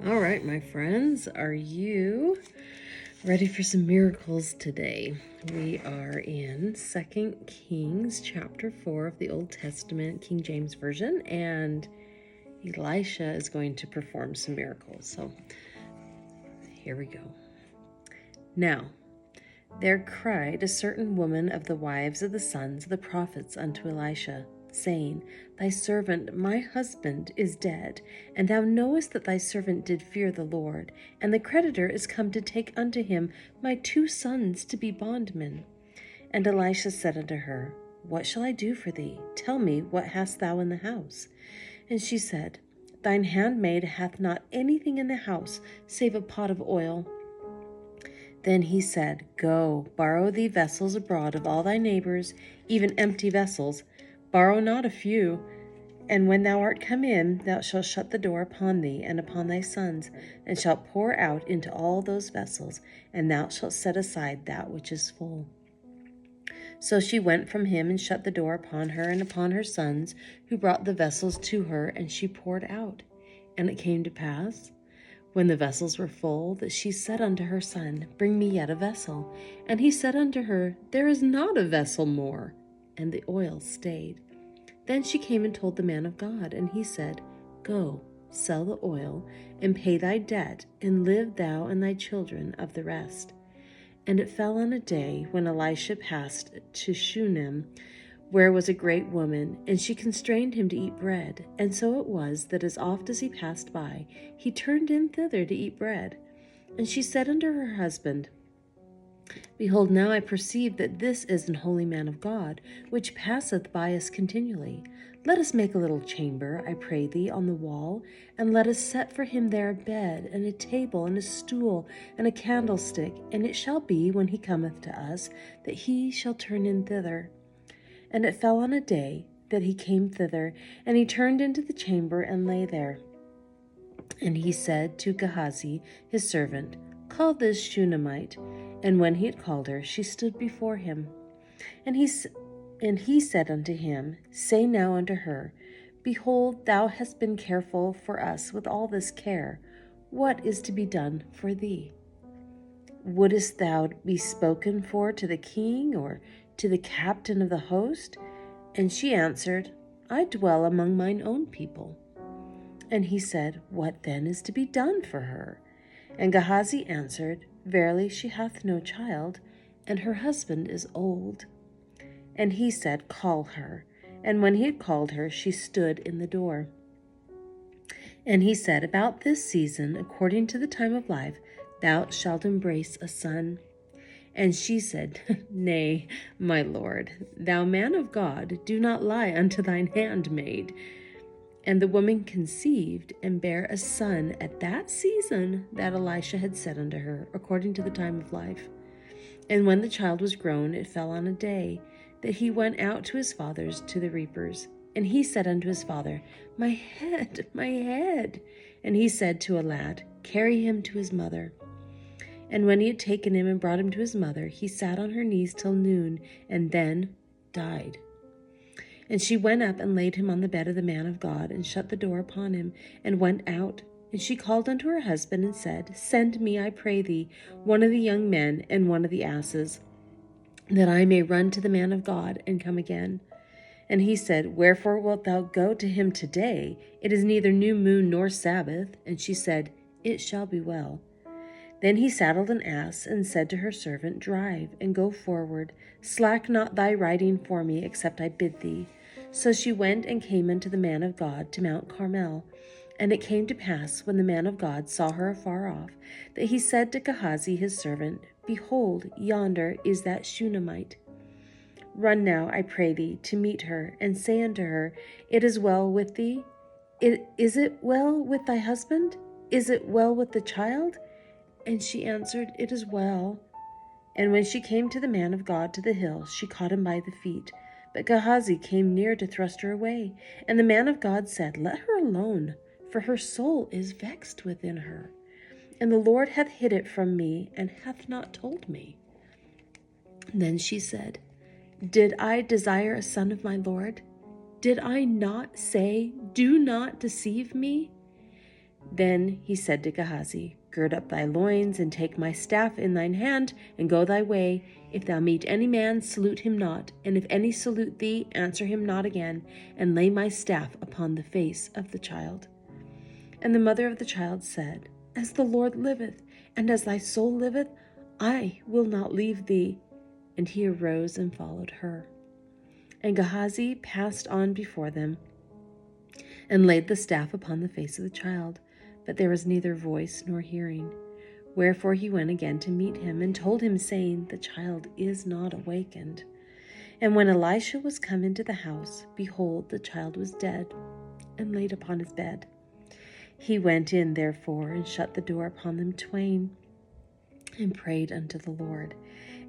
All right, my friends, are you ready for some miracles today? We are in 2 Kings chapter 4 of the Old Testament, King James Version, and Elisha is going to perform some miracles. So here we go. Now, there cried a certain woman of the wives of the sons of the prophets unto Elisha, saying, Thy servant, my husband, is dead, and thou knowest that thy servant did fear the Lord, and the creditor is come to take unto him my 2 sons to be bondmen. And Elisha said unto her, What shall I do for thee? Tell me, what hast thou in the house? And she said, Thine handmaid hath not anything in the house, save a pot of oil. Then he said, Go, borrow thee vessels abroad of all thy neighbors, even empty vessels. Borrow not a few. And when thou art come in, thou shalt shut the door upon thee and upon thy sons, and shalt pour out into all those vessels, and thou shalt set aside that which is full. So she went from him and shut the door upon her and upon her sons, who brought the vessels to her, and she poured out. And it came to pass, when the vessels were full, that she said unto her son, Bring me yet a vessel. And he said unto her, There is not a vessel more. And the oil stayed. Then she came and told the man of God, and he said, Go, sell the oil, and pay thy debt, and live thou and thy children of the rest. And it fell on a day when Elisha passed to Shunem, where was a great woman, and she constrained him to eat bread. And so it was that as oft as he passed by, he turned in thither to eat bread. And she said unto her husband, Behold, now I perceive that this is an holy man of God, which passeth by us continually. Let us make a little chamber, I pray thee, on the wall, and let us set for him there a bed, and a table, and a stool, and a candlestick. And it shall be, when he cometh to us, that he shall turn in thither. And it fell on a day that he came thither, and he turned into the chamber and lay there. And he said to Gehazi, his servant, Call this Shunammite. And when he had called her, she stood before him. And he said unto him, Say now unto her, Behold, thou hast been careful for us with all this care. What is to be done for thee? Wouldest thou be spoken for to the king, or to the captain of the host? And she answered, I dwell among mine own people. And he said, What then is to be done for her? And Gehazi answered, Verily she hath no child, and her husband is old. And he said, Call her. And when he had called her, she stood in the door. And he said, About this season, according to the time of life, thou shalt embrace a son. And she said, Nay, my lord, thou man of God, do not lie unto thine handmaid. And the woman conceived and bare a son at that season that Elisha had said unto her, according to the time of life. And when the child was grown, it fell on a day that he went out to his fathers to the reapers. And he said unto his father, My head, my head. And he said to a lad, Carry him to his mother. And when he had taken him and brought him to his mother, he sat on her knees till noon, and then died. And she went up and laid him on the bed of the man of God, and shut the door upon him, and went out. And she called unto her husband, and said, Send me, I pray thee, one of the young men, and one of the asses, that I may run to the man of God, and come again. And he said, Wherefore wilt thou go to him today? It is neither new moon nor Sabbath. And she said, It shall be well. Then he saddled an ass, and said to her servant, Drive, and go forward. Slack not thy riding for me, except I bid thee. So she went and came unto the man of God to Mount Carmel. And it came to pass, when the man of God saw her afar off, that he said to Gehazi his servant, Behold, yonder is that Shunammite. Run now, I pray thee, to meet her, and say unto her, It is well with thee? Is it well with thy husband? Is it well with the child? And she answered, It is well. And when she came to the man of God to the hill, she caught him by the feet. But Gehazi came near to thrust her away. And the man of God said, Let her alone, for her soul is vexed within her. And the Lord hath hid it from me, and hath not told me. Then she said, Did I desire a son of my Lord? Did I not say, Do not deceive me? Then he said to Gehazi, Gird up thy loins, and take my staff in thine hand, and go thy way. If thou meet any man, salute him not, and if any salute thee, answer him not again, and lay my staff upon the face of the child. And the mother of the child said, As the Lord liveth, and as thy soul liveth, I will not leave thee. And he arose and followed her. And Gehazi passed on before them, and laid the staff upon the face of the child. But there was neither voice nor hearing. Wherefore he went again to meet him, and told him, saying, The child is not awakened. And when Elisha was come into the house, behold, the child was dead, and laid upon his bed. He went in, therefore, and shut the door upon them twain, and prayed unto the Lord.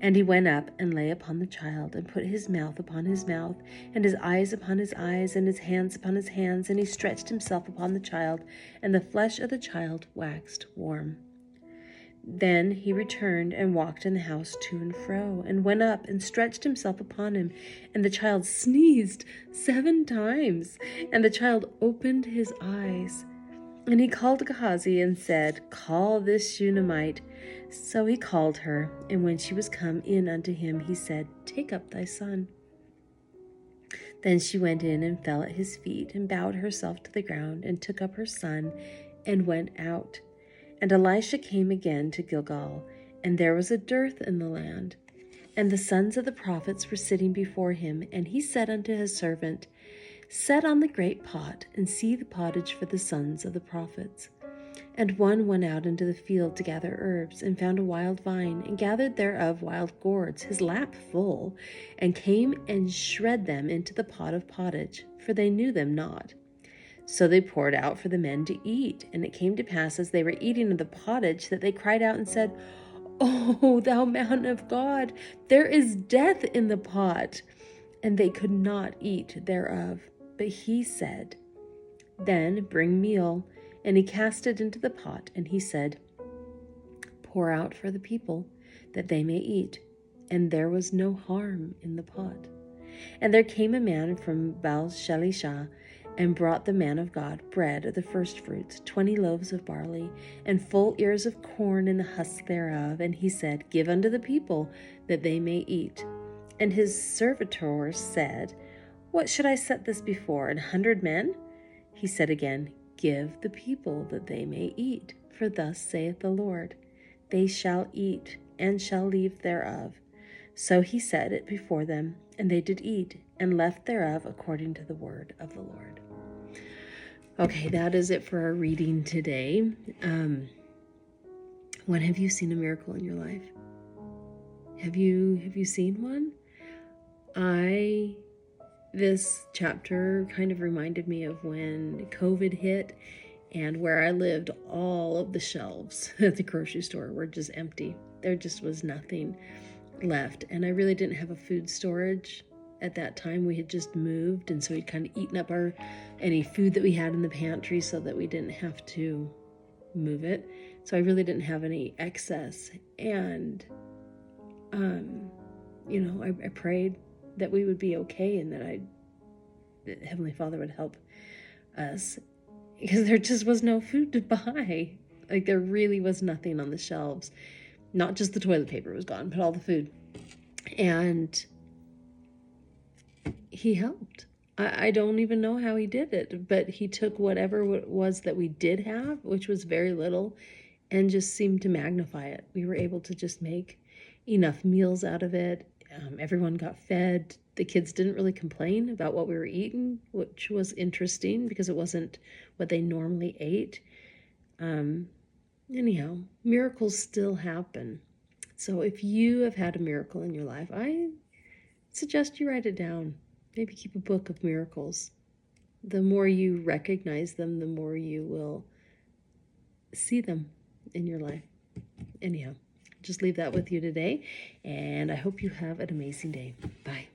And he went up and lay upon the child, and put his mouth upon his mouth, and his eyes upon his eyes, and his hands upon his hands, and he stretched himself upon the child, and the flesh of the child waxed warm. Then he returned and walked in the house to and fro, and went up and stretched himself upon him, and the child sneezed 7 times, and the child opened his eyes. And he called Gehazi and said, Call this Shunammite. So he called her, and when she was come in unto him, he said, Take up thy son. Then she went in and fell at his feet, and bowed herself to the ground, and took up her son, and went out. And Elisha came again to Gilgal, and there was a dearth in the land. And the sons of the prophets were sitting before him, and he said unto his servant, Set on the great pot, and see the pottage for the sons of the prophets. And one went out into the field to gather herbs, and found a wild vine, and gathered thereof wild gourds, his lap full, and came and shred them into the pot of pottage, for they knew them not. So they poured out for the men to eat. And it came to pass, as they were eating of the pottage, that they cried out and said, O thou man of God, there is death in the pot. And they could not eat thereof. But he said, Then bring meal. And he cast it into the pot, and he said, Pour out for the people, that they may eat. And there was no harm in the pot. And there came a man from Baal-Shalisha, and brought the man of God bread of the firstfruits, 20 loaves of barley, and full ears of corn, and the husks thereof. And he said, Give unto the people, that they may eat. And his servitors said, What should I set this before, 100 men? He said again, Give the people, that they may eat. For thus saith the Lord, They shall eat, and shall leave thereof. So he set it before them, and they did eat, and left thereof according to the word of the Lord. Okay, that is it for our reading today. When have you seen a miracle in your life? Have you seen one? This chapter kind of reminded me of when COVID hit, and where I lived, all of the shelves at the grocery store were just empty. There just was nothing left, and I really didn't have a food storage at that time. We had just moved, and so we'd kind of eaten up any food that we had in the pantry so that we didn't have to move it. So I really didn't have any excess, and I prayed that we would be okay, and that Heavenly Father would help us, because there just was no food to buy. Like, there really was nothing on the shelves. Not just the toilet paper was gone, but all the food. And he helped. I don't even know how he did it, but he took whatever it was that we did have, which was very little, and just seemed to magnify it. We were able to just make enough meals out of it. Everyone got fed. The kids didn't really complain about what we were eating, which was interesting because it wasn't what they normally ate. Anyhow, miracles still happen. So if you have had a miracle in your life, I suggest you write it down. Maybe keep a book of miracles. The more you recognize them, the more you will see them in your life. Anyhow, just leave that with you today, and I hope you have an amazing day. Bye.